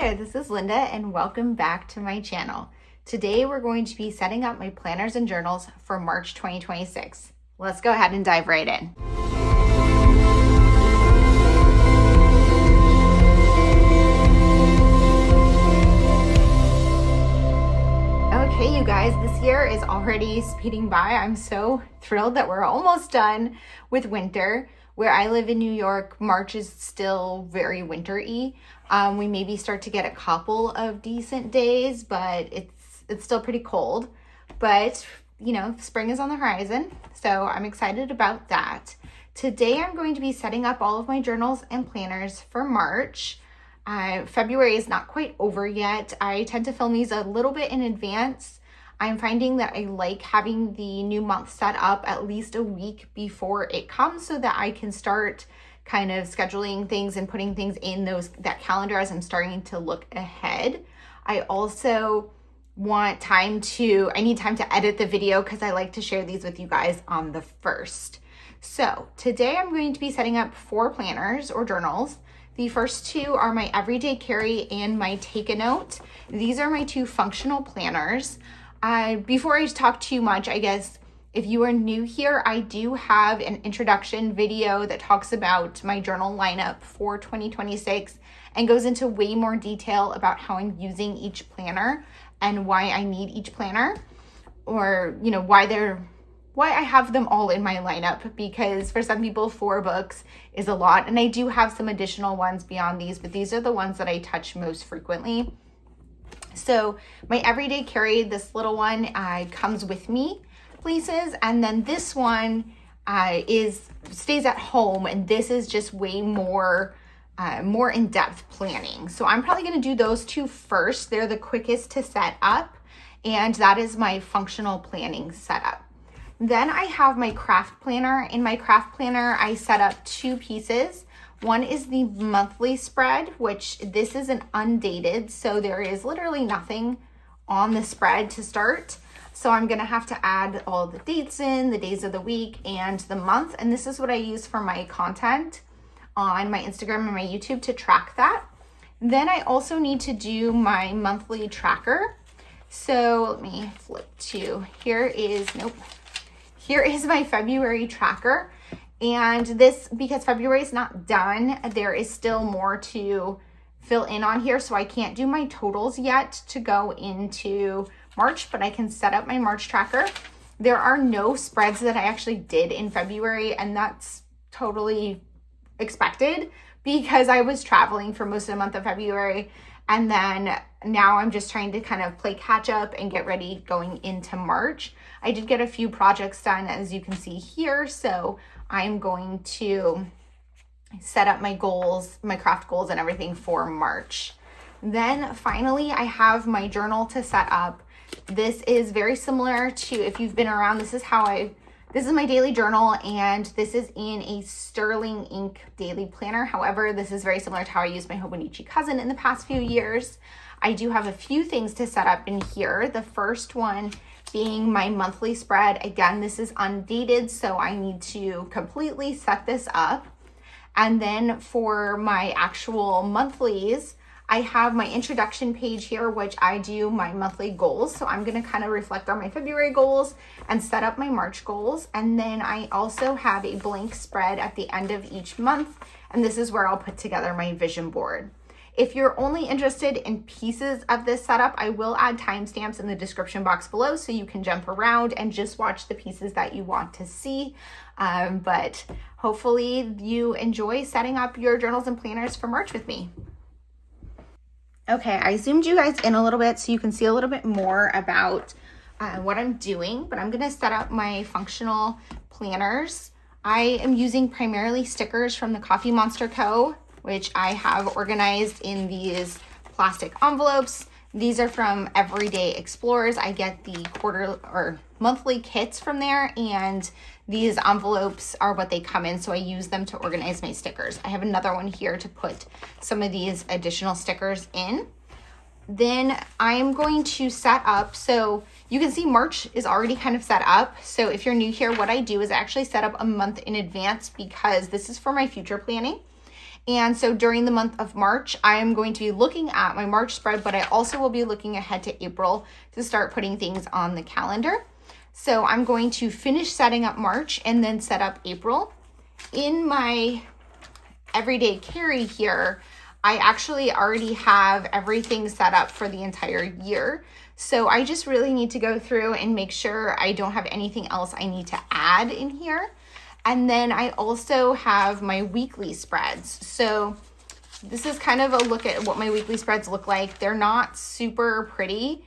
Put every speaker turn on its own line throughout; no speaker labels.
there, this is Linda and welcome back to my channel. Today we're going to be setting up my planners and journals for March 2026. Let's go ahead and dive right in. Okay, you guys, this year is already speeding by. I'm so thrilled that we're almost done with winter. Where I live in New York, March is still very winter-y. We maybe start to get a couple of decent days, but it's still pretty cold. But, you know, spring is on the horizon, so I'm excited about that. Today, I'm going to be setting up all of my journals and planners for March. February is not quite over yet. I tend to film these a little bit in advance. I'm finding that I like having the new month set up at least a week before it comes so that I can start kind of scheduling things and putting things in that calendar as I'm starting to look ahead. I also want I need time to edit the video because I like to share these with you guys on the 1st. So today I'm going to be setting up 4 planners or journals. The first 2 are my Everyday Carry and my Take a Note. These are my 2 functional planners. Before I talk too much, I guess if you are new here, I do have an introduction video that talks about my journal lineup for 2026 and goes into way more detail about how I'm using each planner and why I need each planner, or you know why I have them all in my lineup, because for some people 4 books is a lot, and I do have some additional ones beyond these, but these are the ones that I touch most frequently. So my Everyday Carry, this little one, comes with me places, and then this one stays at home, and this is just way more in-depth planning. So I'm probably going to do those 2 first. They're the quickest to set up, and that is my functional planning setup. Then I have my craft planner. In my craft planner, I set up 2 pieces. One is the monthly spread, which this is an undated, so there is literally nothing on the spread to start. So I'm gonna have to add all the dates in, the days of the week, and the month. And this is what I use for my content on my Instagram and my YouTube to track that. Then I also need to do my monthly tracker. So let me flip to, here is my February tracker. And this, because February is not done, there is still more to fill in on here. So I can't do my totals yet to go into March, but I can set up my March tracker. There are no spreads that I actually did in February, and that's totally expected because I was traveling for most of the month of February. And then now I'm just trying to kind of play catch up and get ready going into March. I did get a few projects done, as you can see here. So I'm going to set up my goals, my craft goals and everything for March. Then finally, I have my journal to set up. This is very similar to, if you've been around, this is my daily journal, and this is in a Sterling ink daily planner. However, this is very similar to how I used my Hobonichi Cousin in the past few years. I do have a few things to set up in here. The first one being my monthly spread. Again, this is undated, so I need to completely set this up. And then for my actual monthlies, I have my introduction page here, which I do my monthly goals. So I'm going to kind of reflect on my February goals and set up my March goals. And then I also have a blank spread at the end of each month. And this is where I'll put together my vision board. If you're only interested in pieces of this setup, I will add timestamps in the description box below so you can jump around and just watch the pieces that you want to see. But hopefully you enjoy setting up your journals and planners for March with me. Okay, I zoomed you guys in a little bit so you can see a little bit more about what I'm doing, but I'm gonna set up my functional planners. I am using primarily stickers from the Coffee Monster Co., which I have organized in these plastic envelopes. These are from Everyday Explorers. I get the quarter or monthly kits from there, and these envelopes are what they come in, so I use them to organize my stickers. I have another one here to put some of these additional stickers in. Then I'm going to set up, so you can see March is already kind of set up. So if you're new here, what I do is actually set up a month in advance because this is for my future planning. And so during the month of March, I am going to be looking at my March spread, but I also will be looking ahead to April to start putting things on the calendar. So I'm going to finish setting up March and then set up April. In my everyday carry here, I actually already have everything set up for the entire year. So I just really need to go through and make sure I don't have anything else I need to add in here. And then I also have my weekly spreads. So this is kind of a look at what my weekly spreads look like. They're not super pretty.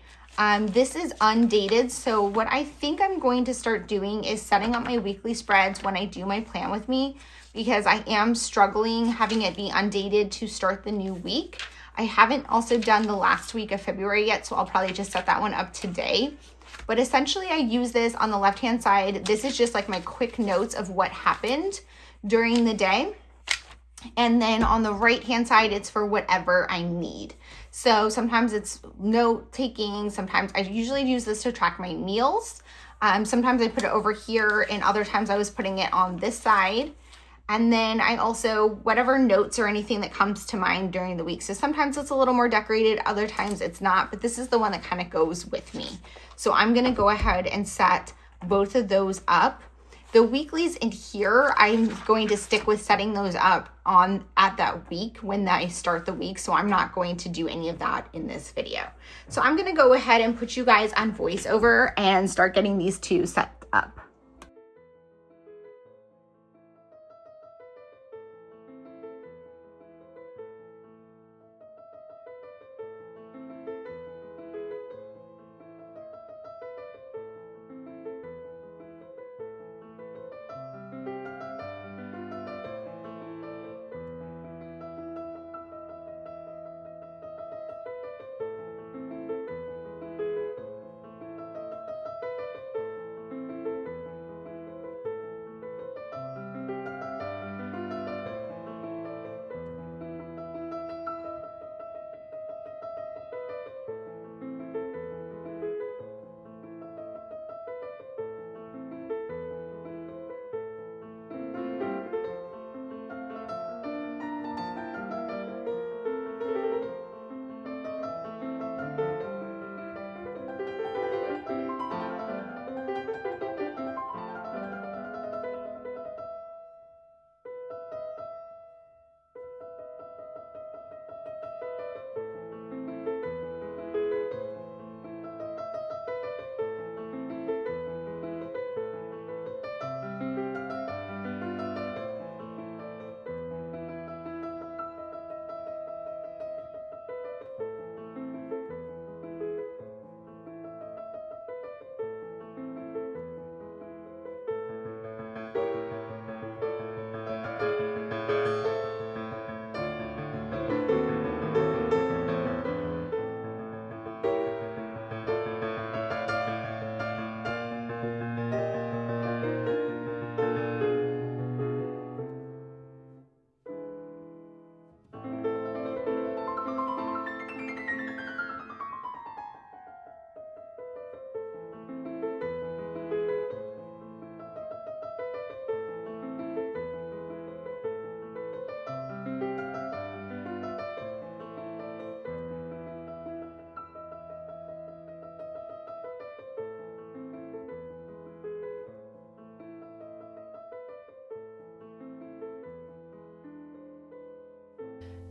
This is undated. So what I think I'm going to start doing is setting up my weekly spreads when I do my plan with me, because I am struggling having it be undated to start the new week. I haven't also done the last week of February yet, so I'll probably just set that one up today. But essentially I use this on the left-hand side. This is just like my quick notes of what happened during the day. And then on the right-hand side, it's for whatever I need. So sometimes it's note taking. Sometimes I usually use this to track my meals. Sometimes I put it over here, and other times I was putting it on this side. And then I also, whatever notes or anything that comes to mind during the week. So sometimes it's a little more decorated, other times it's not, but this is the one that kind of goes with me. So I'm gonna go ahead and set both of those up. The weeklies in here, I'm going to stick with setting those up at that week when I start the week. So I'm not going to do any of that in this video. So I'm gonna go ahead and put you guys on voiceover and start getting these two set up.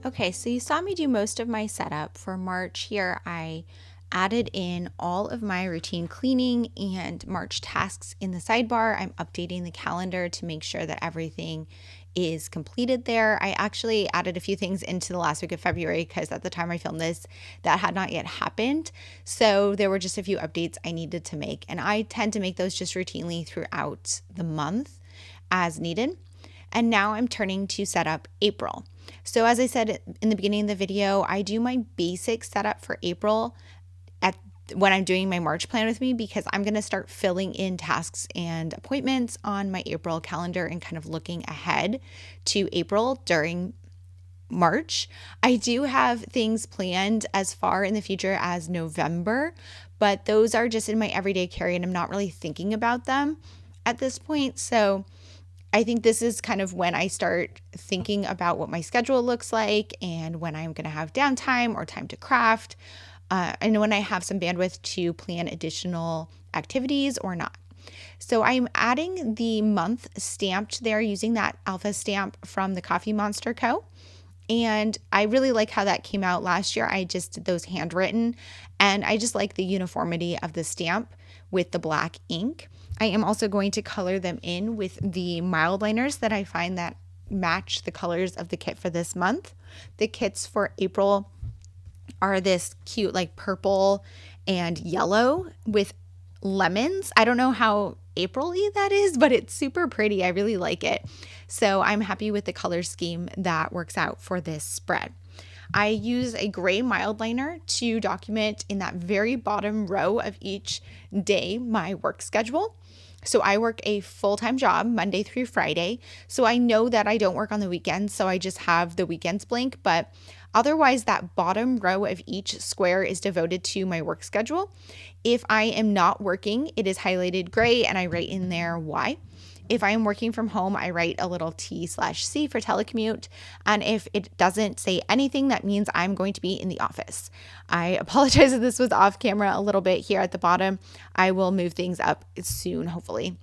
Okay, so you saw me do most of my setup for March here. I added in all of my routine cleaning and March tasks in the sidebar. I'm updating the calendar to make sure that everything is completed there. I actually added a few things into the last week of February because at the time I filmed this, that had not yet happened. So there were just a few updates I needed to make, and I tend to make those just routinely throughout the month as needed. And now I'm turning to set up April. So as I said in the beginning of the video, I do my basic setup for April when I'm doing my March plan with me, because I'm going to start filling in tasks and appointments on my April calendar and kind of looking ahead to April during March. I do have things planned as far in the future as November, but those are just in my everyday carry and I'm not really thinking about them at this point. So I think this is kind of when I start thinking about what my schedule looks like and when I'm going to have downtime or time to craft, and when I have some bandwidth to plan additional activities or not. So I'm adding the month stamped there using that alpha stamp from the Coffee Monster Co. And I really like how that came out last year. I just did those handwritten, and I just like the uniformity of the stamp with the black ink. I am also going to color them in with the mild liners that I find that match the colors of the kit for this month. The kits for April are this cute like purple and yellow with lemons. I don't know how April-y that is, but it's super pretty. I really like it. So I'm happy with the color scheme that works out for this spread. I use a gray mild liner to document in that very bottom row of each day my work schedule. So I work a full-time job Monday through Friday. So I know that I don't work on the weekends. So I just have the weekends blank. But otherwise, that bottom row of each square is devoted to my work schedule. If I am not working, it is highlighted gray and I write in there why. If I am working from home, I write a little T/C for telecommute. And if it doesn't say anything, that means I'm going to be in the office. I apologize if this was off camera a little bit here at the bottom. I will move things up soon, hopefully,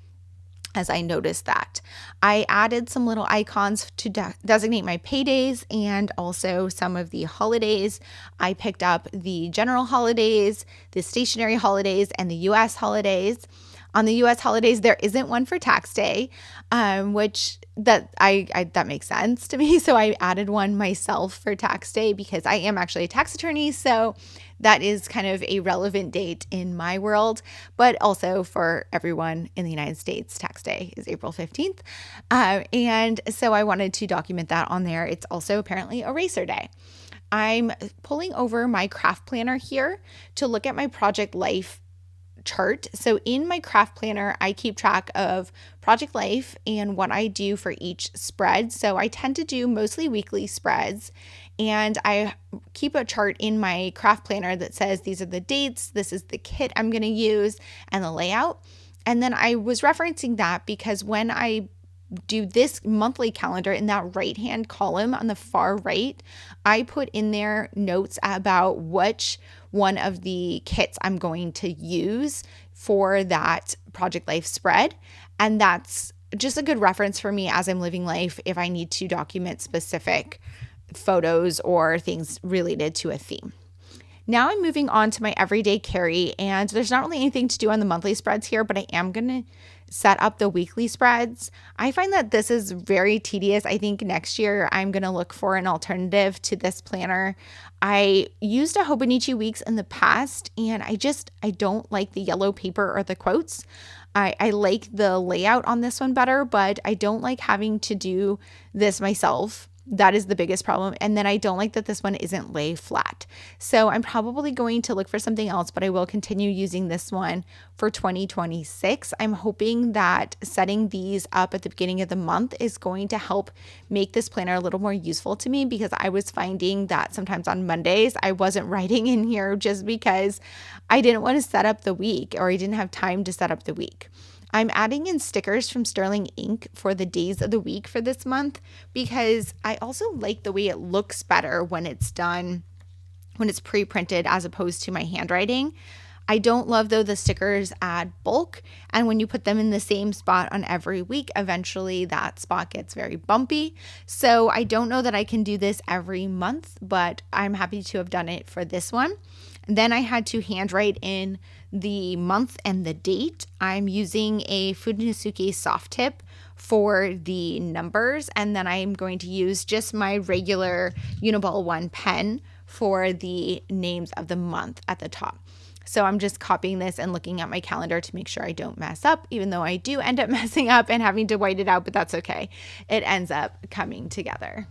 as I noticed that. I added some little icons to designate my paydays and also some of the holidays. I picked up the general holidays, the stationary holidays, and the US holidays. On the US holidays, there isn't one for tax day, which that makes sense to me. So I added one myself for tax day because I am actually a tax attorney. So that is kind of a relevant date in my world, but also for everyone in the United States, tax day is April 15th. And so I wanted to document that on there. It's also apparently eraser day. I'm pulling over my craft planner here to look at my project life chart. So in my craft planner, I keep track of project life and what I do for each spread. So I tend to do mostly weekly spreads, and I keep a chart in my craft planner that says these are the dates, this is the kit I'm going to use, and the layout. And then I was referencing that because when I do this monthly calendar in that right hand column on the far right, I put in there notes about which one of the kits I'm going to use for that project life spread. And that's just a good reference for me as I'm living life if I need to document specific photos or things related to a theme. Now I'm moving on to my everyday carry, and there's not really anything to do on the monthly spreads here, but I am going to set up the weekly spreads. I find that this is very tedious. I think next year I'm going to look for an alternative to this planner. I used a Hobonichi Weeks in the past, and I don't like the yellow paper or the quotes. I like the layout on this one better, but I don't like having to do this myself. That is the biggest problem. And then I don't like that this one isn't lay flat. So I'm probably going to look for something else, but I will continue using this one for 2026. I'm hoping that setting these up at the beginning of the month is going to help make this planner a little more useful to me, because I was finding that sometimes on Mondays I wasn't writing in here just because I didn't want to set up the week, or I didn't have time to set up the week. I'm adding in stickers from Sterling Ink for the days of the week for this month, because I also like the way it looks better when it's done, when it's pre-printed as opposed to my handwriting. I don't love, though, the stickers add bulk, and when you put them in the same spot on every week, eventually that spot gets very bumpy. So I don't know that I can do this every month, but I'm happy to have done it for this one. Then I had to handwrite in the month and the date. I'm using a Fudenosuke soft tip for the numbers, and then I'm going to use just my regular Uniball 1 pen for the names of the month at the top. So I'm just copying this and looking at my calendar to make sure I don't mess up, even though I do end up messing up and having to white it out, but that's okay. It ends up coming together.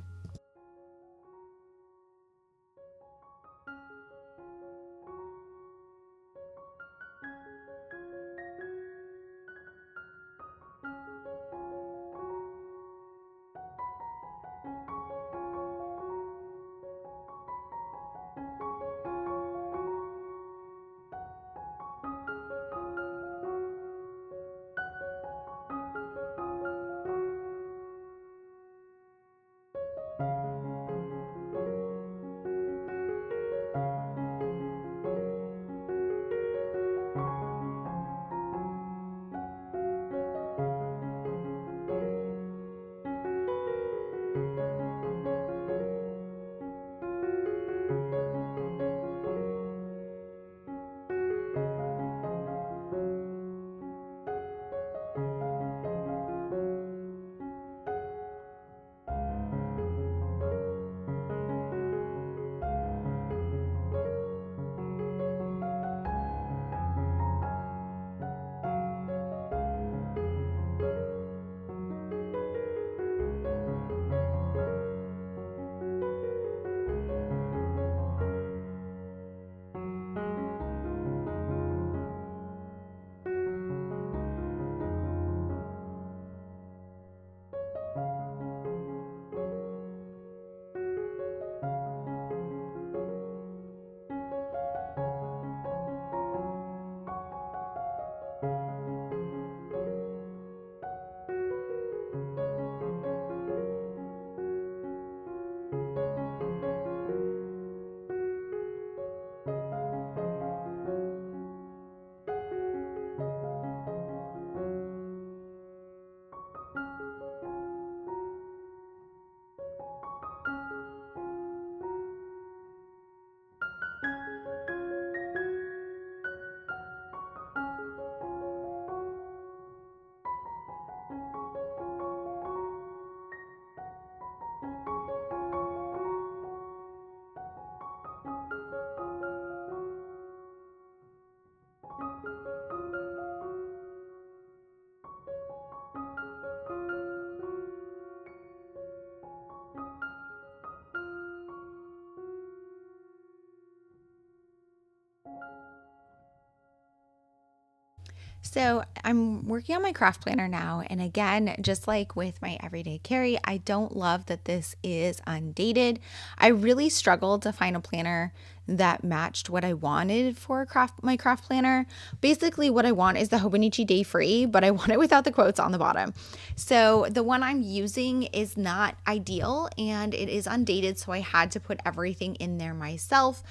So I'm working on my craft planner now. And again, just like with my everyday carry, I don't love that this is undated. I really struggled to find a planner that matched what I wanted for my craft planner. Basically, what I want is the Hobonichi Day Free, but I want it without the quotes on the bottom. So the one I'm using is not ideal and it is undated. So I had to put everything in there myself,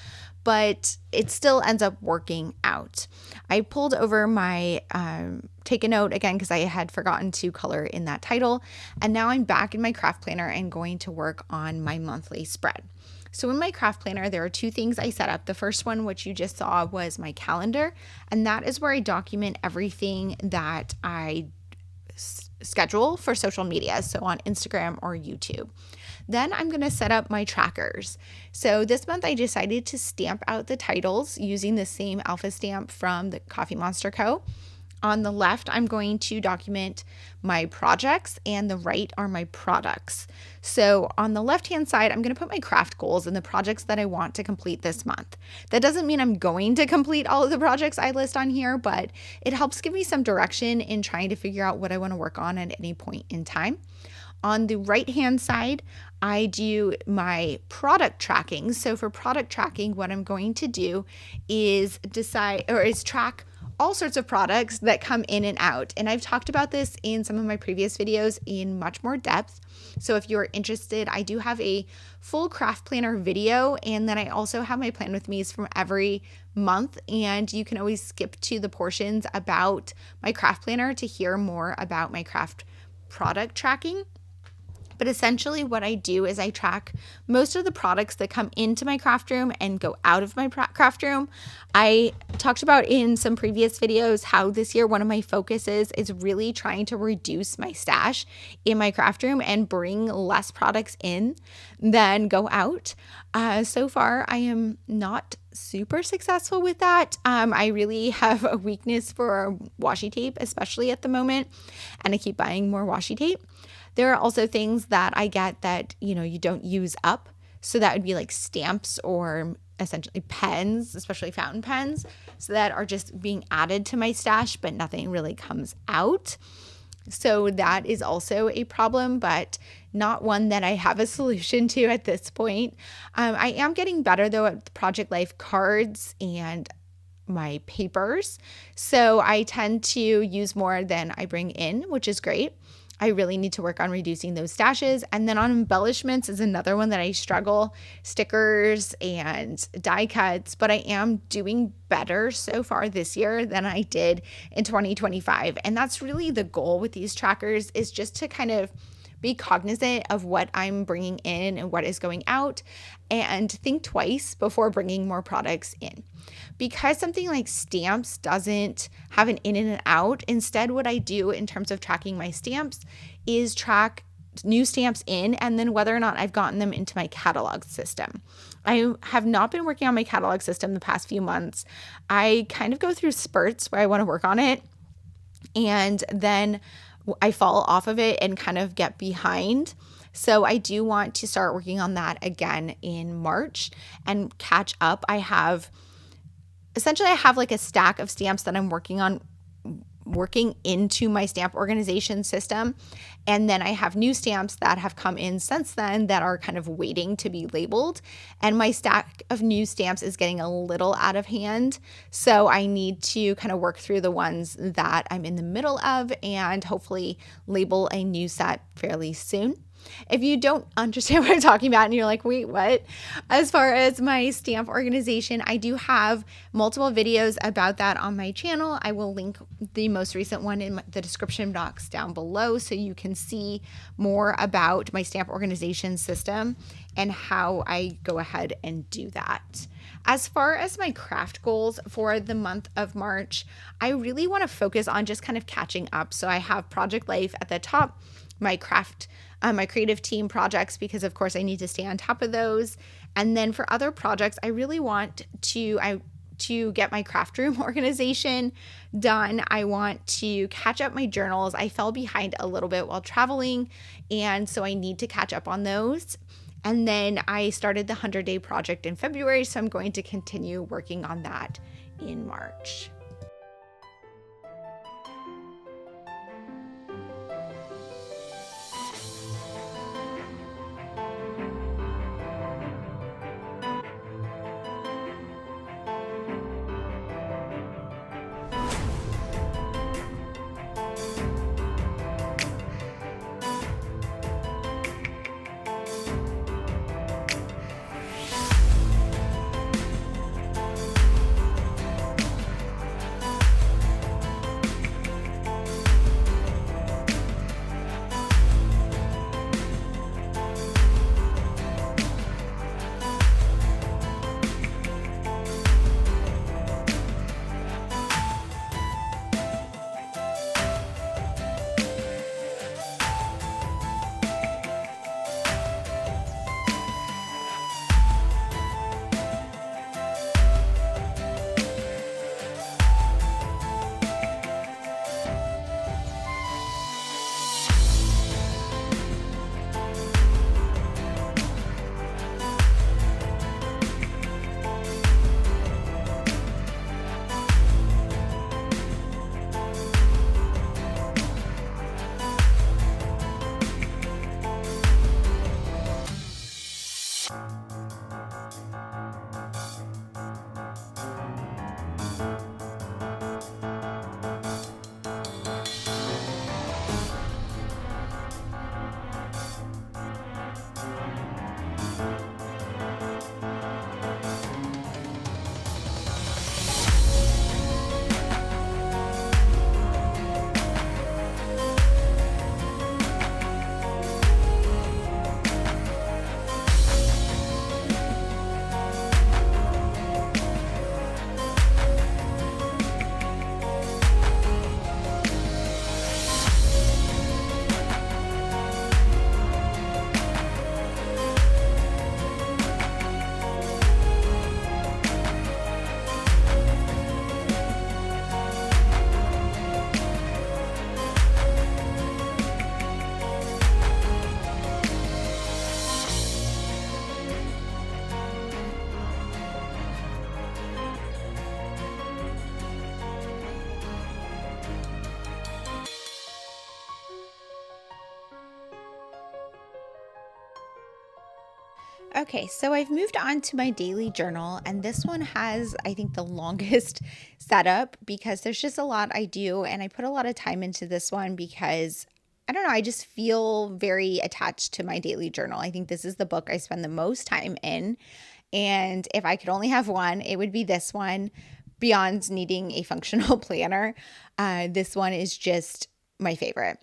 but it still ends up working out. I pulled over my take a note again because I had forgotten to color in that title. And now I'm back in my craft planner and going to work on my monthly spread. So in my craft planner, there are two things I set up. The first one, which you just saw, was my calendar. And that is where I document everything that I schedule for social media. So on Instagram or YouTube. Then I'm going to set up my trackers. So this month I decided to stamp out the titles using the same alpha stamp from the Coffee Monster Co. On the left, I'm going to document my projects and the right are my products. So on the left-hand side, I'm going to put my craft goals and the projects that I want to complete this month. That doesn't mean I'm going to complete all of the projects I list on here, but it helps give me some direction in trying to figure out what I want to work on at any point in time. On the right-hand side, I do my product tracking. So for product tracking, what I'm going to do is track all sorts of products that come in and out. And I've talked about this in some of my previous videos in much more depth. So if you're interested, I do have a full craft planner video. And then I also have my plan with me's from every month. And you can always skip to the portions about my craft planner to hear more about my craft product tracking. But essentially what I do is I track most of the products that come into my craft room and go out of my craft room. I talked about in some previous videos how this year one of my focuses is really trying to reduce my stash in my craft room and bring less products in than go out. So far, I am not super successful with that. I really have a weakness for washi tape, especially at the moment, and I keep buying more washi tape. There are also things that I get that, you don't use up. So that would be like stamps or essentially pens, especially fountain pens, so that are just being added to my stash, but nothing really comes out. So that is also a problem, but not one that I have a solution to at this point. I am getting better though at the Project Life cards and my papers. So I tend to use more than I bring in, which is great. I really need to work on reducing those stashes. And then on embellishments is another one that I struggle, stickers and die cuts, but I am doing better so far this year than I did in 2025. And that's really the goal with these trackers, is just to kind of be cognizant of what I'm bringing in and what is going out, and think twice before bringing more products in. Because something like stamps doesn't have an in and an out, instead what I do in terms of tracking my stamps is track new stamps in and then whether or not I've gotten them into my catalog system. I have not been working on my catalog system the past few months. I kind of go through spurts where I want to work on it, and then I fall off of it and kind of get behind. So I do want to start working on that again in March and catch up. I have like a stack of stamps that I'm working into my stamp organization system. And then I have new stamps that have come in since then that are kind of waiting to be labeled. And my stack of new stamps is getting a little out of hand. So I need to kind of work through the ones that I'm in the middle of and hopefully label a new set fairly soon. If you don't understand what I'm talking about and you're like, wait, what? As far as my stamp organization, I do have multiple videos about that on my channel. I will link the most recent one in the description box down below so you can see more about my stamp organization system and how I go ahead and do that. As far as my craft goals for the month of March, I really want to focus on just kind of catching up. So I have Project Life at the top, my creative team projects, because of course I need to stay on top of those. And then for other projects, I really want to get my craft room organization done. I want to catch up my journals. I fell behind a little bit while traveling, and so I need to catch up on those. And then I started the 100-day project in February, so I'm going to continue working on that in March. Okay, so I've moved on to my daily journal, and this one has, I think, the longest setup because there's just a lot I do, and I put a lot of time into this one because I don't know, I just feel very attached to my daily journal. I think this is the book I spend the most time in, and if I could only have one, it would be this one. Beyond needing a functional planner, this one is just my favorite.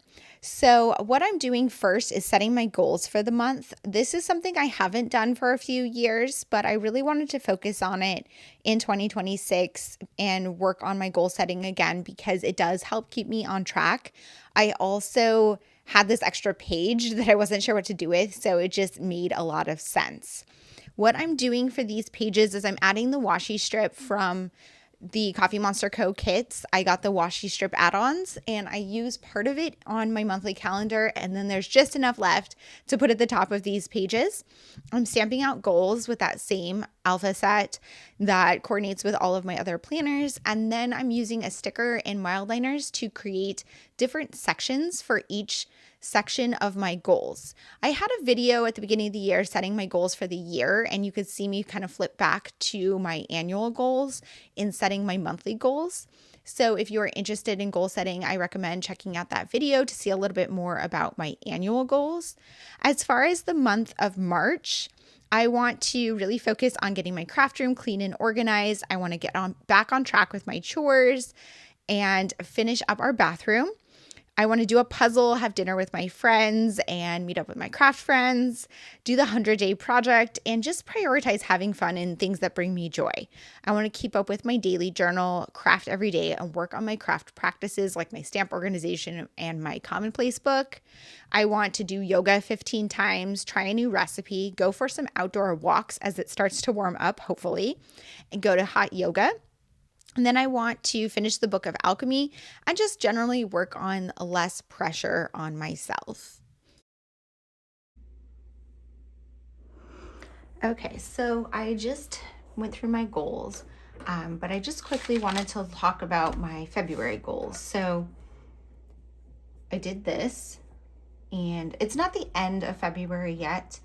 So what I'm doing first is setting my goals for the month. This is something I haven't done for a few years, but I really wanted to focus on it in 2026 and work on my goal setting again because it does help keep me on track. I also had this extra page that I wasn't sure what to do with, so it just made a lot of sense. What I'm doing for these pages is I'm adding the washi strip from the Coffee Monster Co. kits. I got the washi strip add-ons and I use part of it on my monthly calendar, and then there's just enough left to put at the top of these pages. I'm stamping out goals with that same alpha set that coordinates with all of my other planners, and then I'm using a sticker and Mildliners to create different sections for each section of my goals. I had a video at the beginning of the year setting my goals for the year, and you could see me kind of flip back to my annual goals in setting my monthly goals. So if you are interested in goal setting, I recommend checking out that video to see a little bit more about my annual goals. As far as the month of March, I want to really focus on getting my craft room clean and organized. I want to get back on track with my chores and finish up our bathroom. I want to do a puzzle, have dinner with my friends, and meet up with my craft friends, do the 100-day project, and just prioritize having fun and things that bring me joy. I want to keep up with my daily journal, craft every day, and work on my craft practices like my stamp organization and my commonplace book. I want to do yoga 15 times, try a new recipe, go for some outdoor walks as it starts to warm up, hopefully, and go to hot yoga. And then I want to finish the book of alchemy and just generally work on less pressure on myself. Okay, so I just went through my goals, but I just quickly wanted to talk about my February goals. So I did this, and it's not the end of February yet,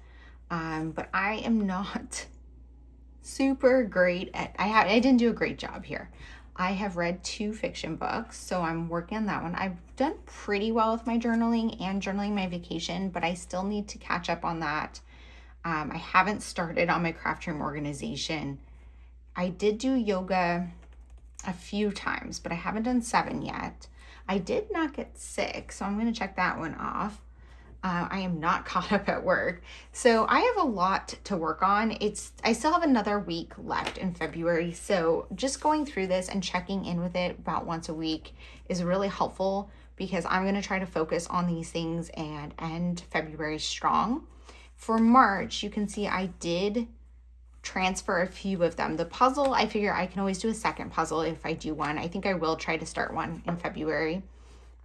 but I am not super great at, I didn't do a great job here. I have read 2 fiction books, so I'm working on that one. I've done pretty well with my journaling and journaling my vacation, but I still need to catch up on that. I haven't started on my craft room organization. I did do yoga a few times, but I haven't done 7 yet. I did not get sick, so I'm going to check that one off. I am not caught up at work. So I have a lot to work on. I still have another week left in February. So just going through this and checking in with it about once a week is really helpful because I'm going to try to focus on these things and end February strong. For March, you can see I did transfer a few of them. The puzzle, I figure I can always do a second puzzle if I do one. I think I will try to start one in February.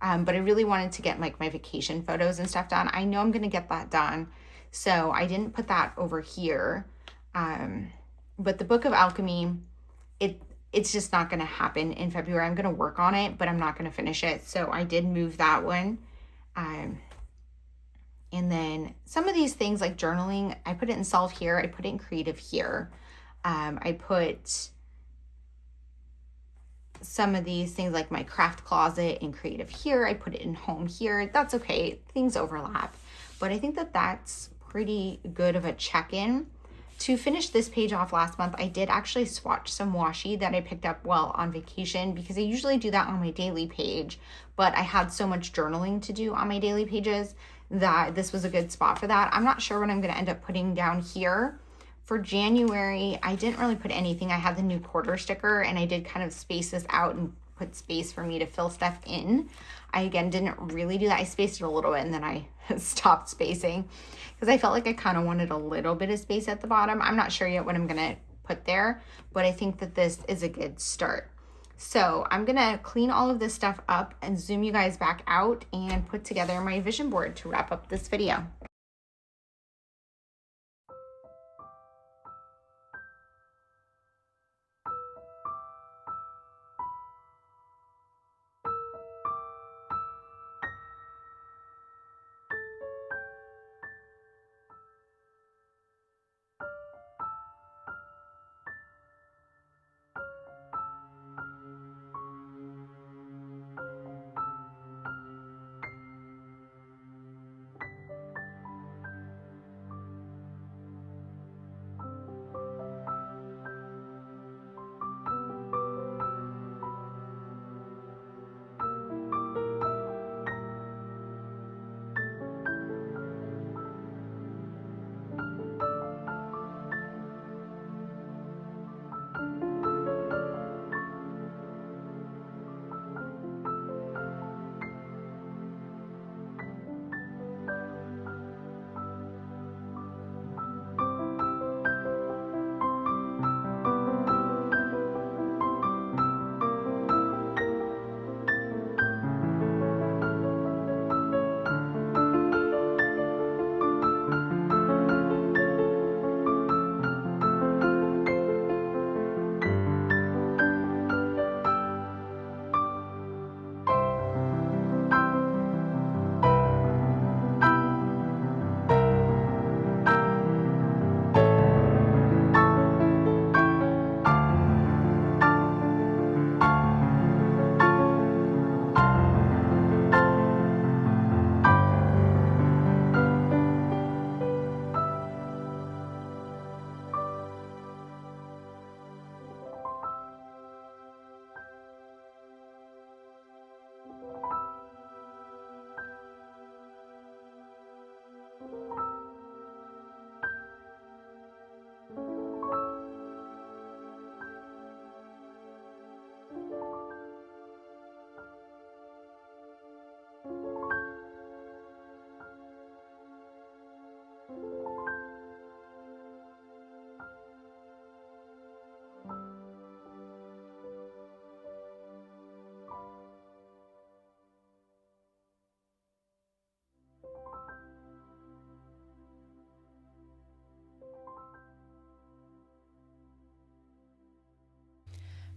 But I really wanted to get like my vacation photos and stuff done. I know I'm going to get that done. So I didn't put that over here. But the Book of Alchemy, it's just not going to happen in February. I'm going to work on it, but I'm not going to finish it. So I did move that one. And then some of these things like journaling, I put it in solve here. I put it in creative here. I put some of these things like my craft closet in creative here. I put it in home here. That's okay. Things overlap. But I think that that's pretty good of a check-in. To finish this page off last month, I did actually swatch some washi that I picked up while on vacation because I usually do that on my daily page, but I had so much journaling to do on my daily pages that this was a good spot for that. I'm not sure what I'm going to end up putting down here. For January, I didn't really put anything. I had the new quarter sticker and I did kind of space this out and put space for me to fill stuff in. I, again, didn't really do that. I spaced it a little bit and then I stopped spacing because I felt like I kind of wanted a little bit of space at the bottom. I'm not sure yet what I'm going to put there, but I think that this is a good start. So I'm going to clean all of this stuff up and zoom you guys back out and put together my vision board to wrap up this video.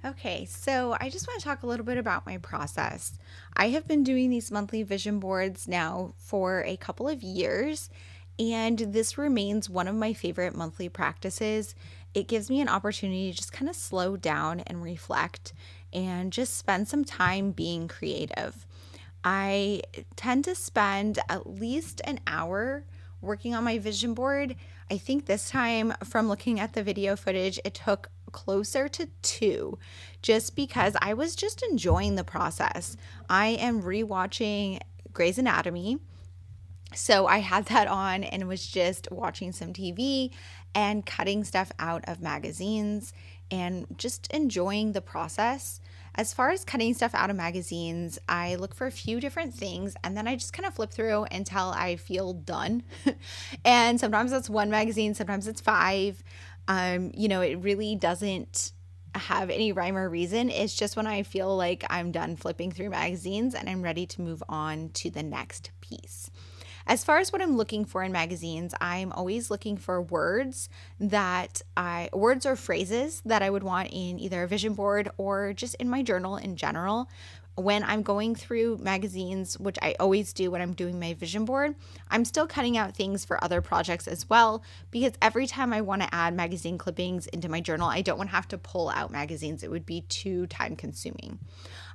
Okay, so I just want to talk a little bit about my process. I have been doing these monthly vision boards now for a couple of years, and this remains one of my favorite monthly practices. It gives me an opportunity to just kind of slow down and reflect and just spend some time being creative. I tend to spend at least an hour working on my vision board. I think this time, from looking at the video footage, it took closer to two, just because I was just enjoying the process. I am rewatching Grey's Anatomy, so I had that on and was just watching some TV and cutting stuff out of magazines and just enjoying the process. As far as cutting stuff out of magazines, I look for a few different things and then I just kind of flip through until I feel done. And sometimes that's one magazine, sometimes it's five. It really doesn't have any rhyme or reason. It's just when I feel like I'm done flipping through magazines and I'm ready to move on to the next piece. As far as what I'm looking for in magazines, I'm always looking for words or phrases that I would want in either a vision board or just in my journal in general. When I'm going through magazines, which I always do when I'm doing my vision board, I'm still cutting out things for other projects as well, because every time I want to add magazine clippings into my journal, I don't want to have to pull out magazines. It would be too time consuming.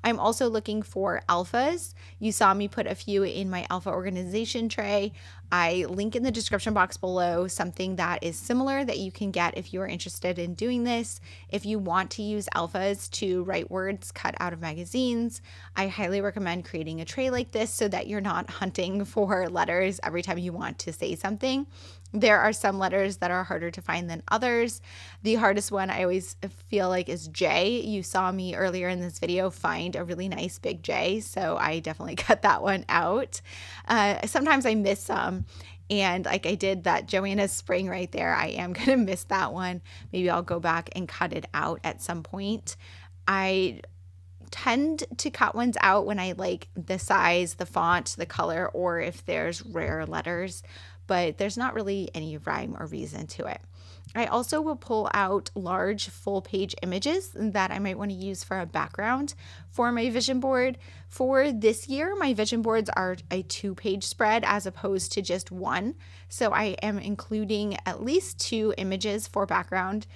I'm also looking for alphas. You saw me put a few in my alpha organization tray. I link in the description box below something that is similar that you can get if you are interested in doing this. If you want to use alphas to write words cut out of magazines, I highly recommend creating a tray like this so that you're not hunting for letters every time you want to say something. There are some letters that are harder to find than others. The hardest one I always feel like is J. You saw me earlier in this video find a really nice big J, so I definitely cut that one out. Sometimes I miss some, and like I did that Joanna's spring right there, I am going to miss that one. Maybe I'll go back and cut it out at some point. I tend to cut ones out when I like the size, the font, the color, or if there's rare letters, but there's not really any rhyme or reason to it. I also will pull out large full page images that I might want to use for a background for my vision board. For this year, my vision boards are a 2-page spread as opposed to just one. So I am including at least 2 images for background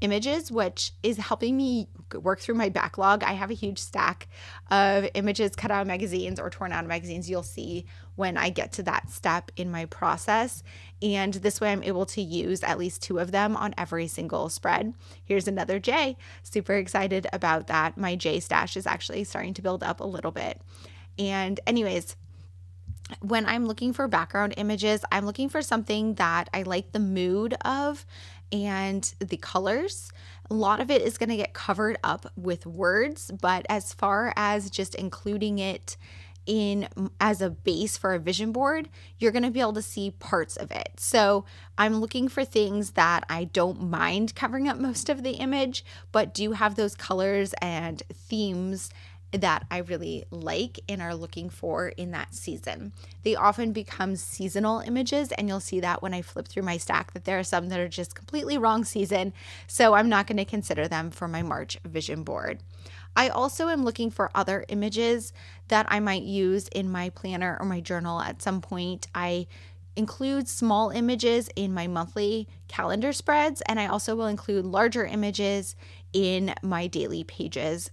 images, which is helping me work through my backlog. I have a huge stack of images cut out of magazines or torn out of magazines. You'll see when I get to that step in my process. And this way I'm able to use at least 2 of them on every single spread. Here's another J. Super excited about that. My J stash is actually starting to build up a little bit. And anyways, when I'm looking for background images, I'm looking for something that I like the mood of and the colors. A lot of it is going to get covered up with words, but as far as just including it in as a base for a vision board, you're going to be able to see parts of it. So I'm looking for things that I don't mind covering up most of the image, but do have those colors and themes that I really like and are looking for in that season. They often become seasonal images, and you'll see that when I flip through my stack that there are some that are just completely wrong season, so I'm not going to consider them for my March vision board. I also am looking for other images that I might use in my planner or my journal at some point. I include small images in my monthly calendar spreads, and I also will include larger images in my daily pages.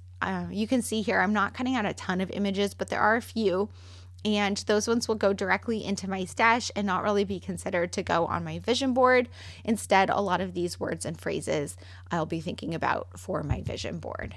You can see here I'm not cutting out a ton of images, but there are a few, and those ones will go directly into my stash and not really be considered to go on my vision board. Instead, a lot of these words and phrases I'll be thinking about for my vision board.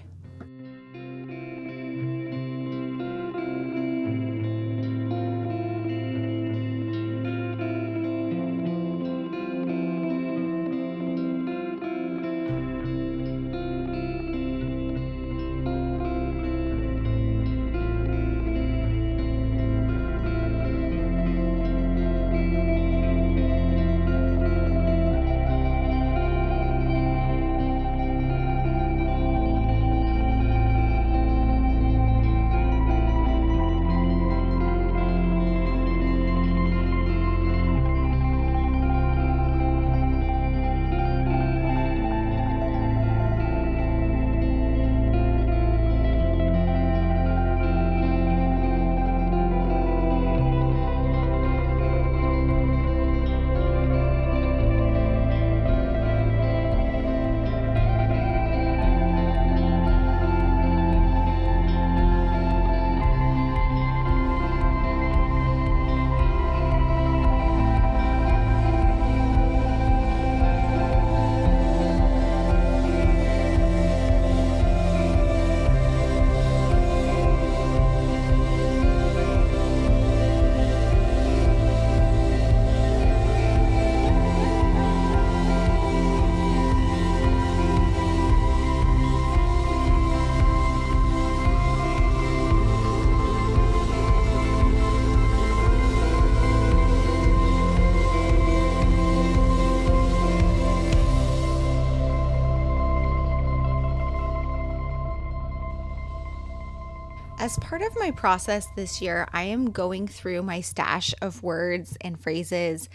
As part of my process this year, I am going through my stash of words and phrases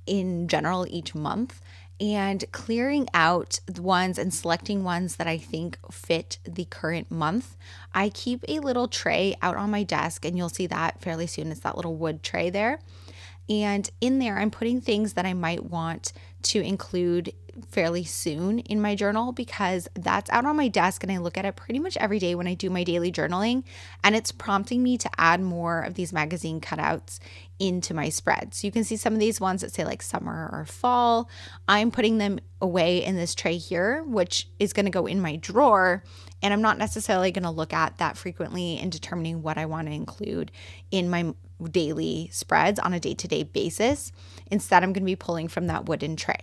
in general each month and clearing out the ones and selecting ones that I think fit the current month. I keep a little tray out on my desk, and you'll see that fairly soon. It's that little wood tray there. And in there, I'm putting things that I might want to include fairly soon in my journal, because that's out on my desk and I look at it pretty much every day when I do my daily journaling, and it's prompting me to add more of these magazine cutouts into my spread. So you can see some of these ones that say like summer or fall. I'm putting them away in this tray here, which is going to go in my drawer, and I'm not necessarily going to look at that frequently in determining what I want to include in my daily spreads on a day-to-day basis. Instead, I'm going to be pulling from that wooden tray.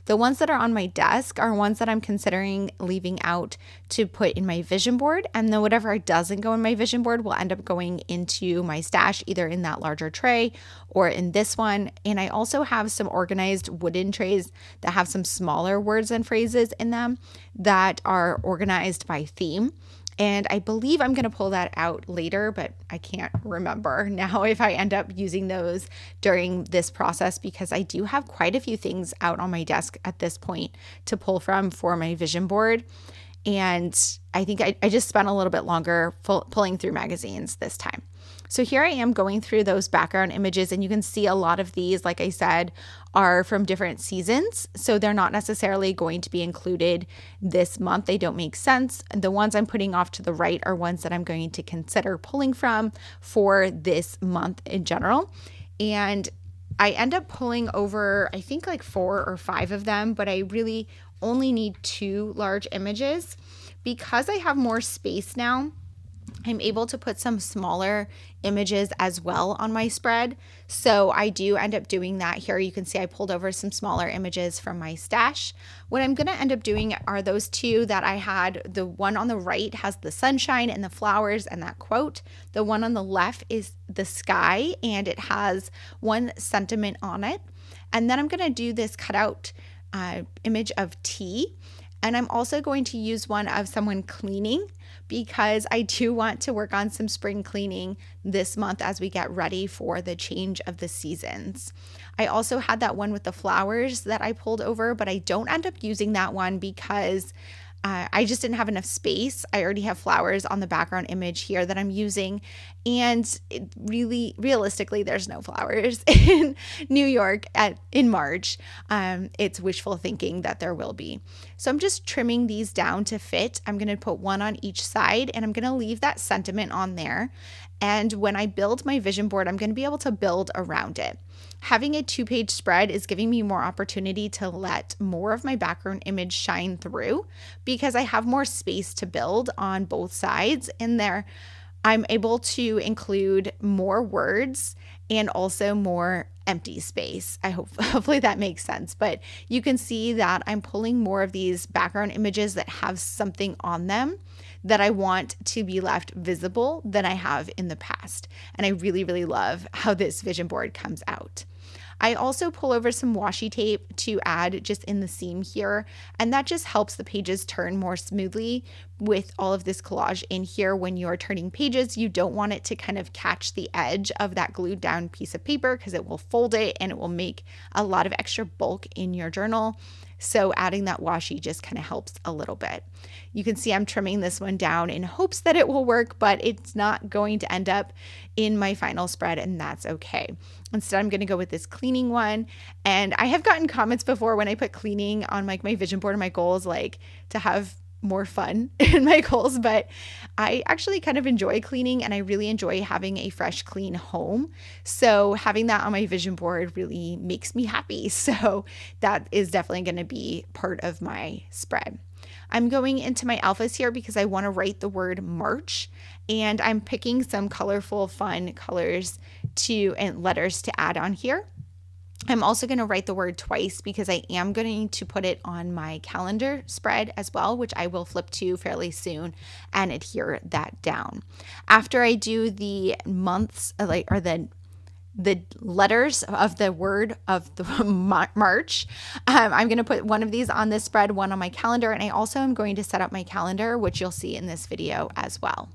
The ones that are on my desk are ones that I'm considering leaving out to put in my vision board, and then whatever doesn't go in my vision board will end up going into my stash, either in that larger tray or in this one. And I also have some organized wooden trays that have some smaller words and phrases in them that are organized by theme. And I believe I'm going to pull that out later, but I can't remember now if I end up using those during this process, because I do have quite a few things out on my desk at this point to pull from for my vision board. And I think I just spent a little bit longer pulling through magazines this time. So here I am going through those background images, and you can see a lot of these, like I said, are from different seasons. So they're not necessarily going to be included this month. They don't make sense. And the ones I'm putting off to the right are ones that I'm going to consider pulling from for this month in general. And I end up pulling over, I think like 4 or 5 of them, but I really only need 2 large images. Because I have more space now, I'm able to put some smaller images as well on my spread. So I do end up doing that here. You can see I pulled over some smaller images from my stash. What I'm going to end up doing are those 2 that I had. The one on the right has the sunshine and the flowers and that quote. The one on the left is the sky, and it has one sentiment on it. And then I'm going to do this cutout image of tea. And I'm also going to use one of someone cleaning, because I do want to work on some spring cleaning this month as we get ready for the change of the seasons. I also had that one with the flowers that I pulled over, but I don't end up using that one because I just didn't have enough space. I already have flowers on the background image here that I'm using. And realistically, there's no flowers in New York in March. It's wishful thinking that there will be. So I'm just trimming these down to fit. I'm going to put one on each side, and I'm going to leave that sentiment on there. And when I build my vision board, I'm going to be able to build around it. Having a 2-page spread is giving me more opportunity to let more of my background image shine through, because I have more space to build on both sides. And there, I'm able to include more words and also more empty space. Hopefully that makes sense. But you can see that I'm pulling more of these background images that have something on them that I want to be left visible than I have in the past. And I really, really love how this vision board comes out. I also pull over some washi tape to add just in the seam here, and that just helps the pages turn more smoothly with all of this collage in here. When you're turning pages, you don't want it to kind of catch the edge of that glued down piece of paper, because it will fold it and it will make a lot of extra bulk in your journal. So adding that washi just kind of helps a little bit. You can see I'm trimming this one down in hopes that it will work, but it's not going to end up in my final spread, and that's okay. Instead, I'm going to go with this cleaning one. And I have gotten comments before when I put cleaning on like my vision board and my goals, like to have more fun in my goals, but I actually kind of enjoy cleaning, and I really enjoy having a fresh, clean home. So having that on my vision board really makes me happy. So that is definitely going to be part of my spread. I'm going into my alphas here because I want to write the word March, and I'm picking some colorful, fun colors and letters to add on here. I'm also going to write the word twice because I am going to put it on my calendar spread as well, which I will flip to fairly soon and adhere that down. After I do the months, or the letters of the word of the March, I'm going to put one of these on this spread, one on my calendar, and I also am going to set up my calendar, which you'll see in this video as well.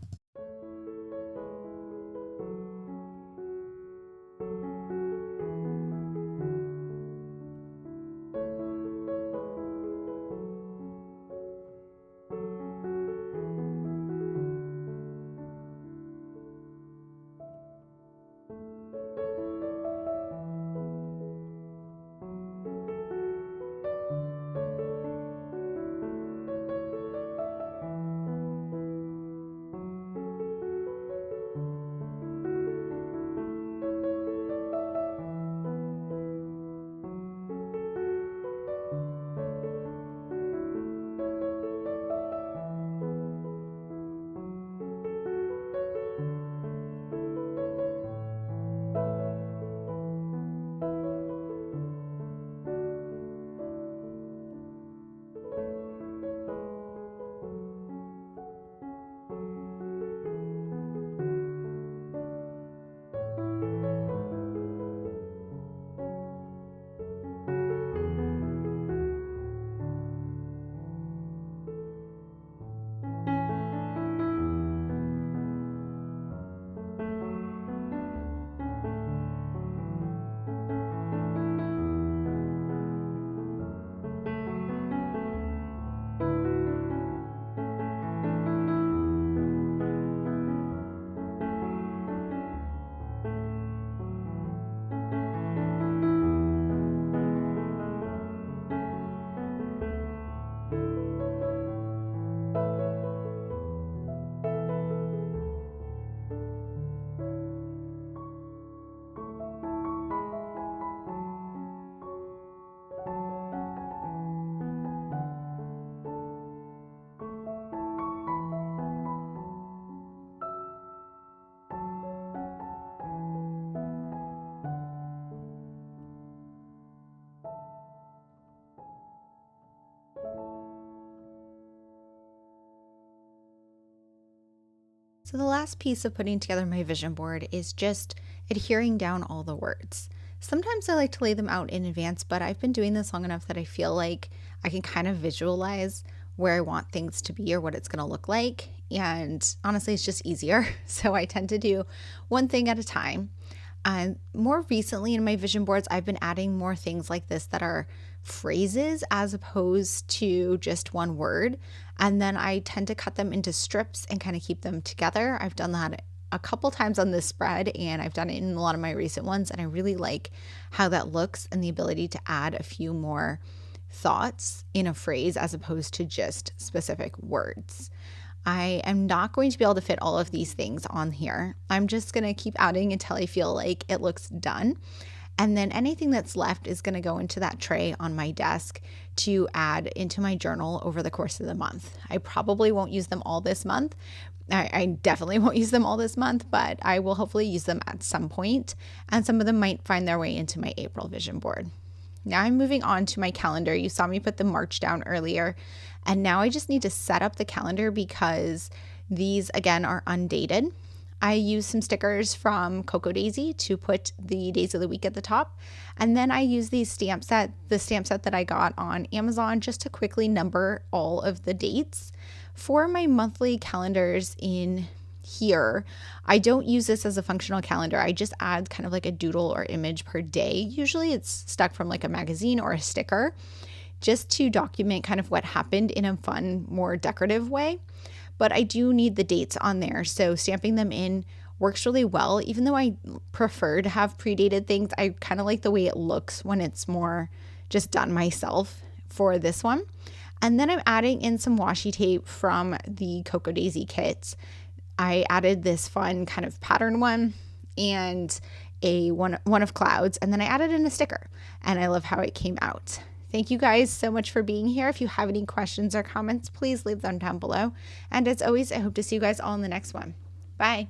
So the last piece of putting together my vision board is just adhering down all the words. Sometimes I like to lay them out in advance, but I've been doing this long enough that I feel like I can kind of visualize where I want things to be or what it's going to look like. And honestly, it's just easier. So I tend to do one thing at a time. More recently in my vision boards, I've been adding more things like this that are phrases as opposed to just one word. And then I tend to cut them into strips and kind of keep them together. I've done that a couple times on this spread, and I've done it in a lot of my recent ones. And I really like how that looks and the ability to add a few more thoughts in a phrase as opposed to just specific words. I am not going to be able to fit all of these things on here. I'm just going to keep adding until I feel like it looks done. And then anything that's left is going to go into that tray on my desk to add into my journal over the course of the month. I probably won't use them all this month. I definitely won't use them all this month, but I will hopefully use them at some point. And some of them might find their way into my April vision board. Now I'm moving on to my calendar. You saw me put the March down earlier, and now I just need to set up the calendar because these, again, are undated. I use some stickers from Cocoa Daisy to put the days of the week at the top, and then I use the stamp set that I got on Amazon just to quickly number all of the dates. For my monthly calendars in here, I don't use this as a functional calendar. I just add kind of like a doodle or image per day. Usually it's stuck from like a magazine or a sticker just to document kind of what happened in a fun, more decorative way. But I do need the dates on there. So stamping them in works really well. Even though I prefer to have predated things, I kind of like the way it looks when it's more just done myself for this one. And then I'm adding in some washi tape from the Cocoa Daisy kits. I added this fun kind of pattern one and a one of clouds, and then I added in a sticker, and I love how it came out. Thank you guys so much for being here. If you have any questions or comments, please leave them down below. And as always, I hope to see you guys all in the next one. Bye.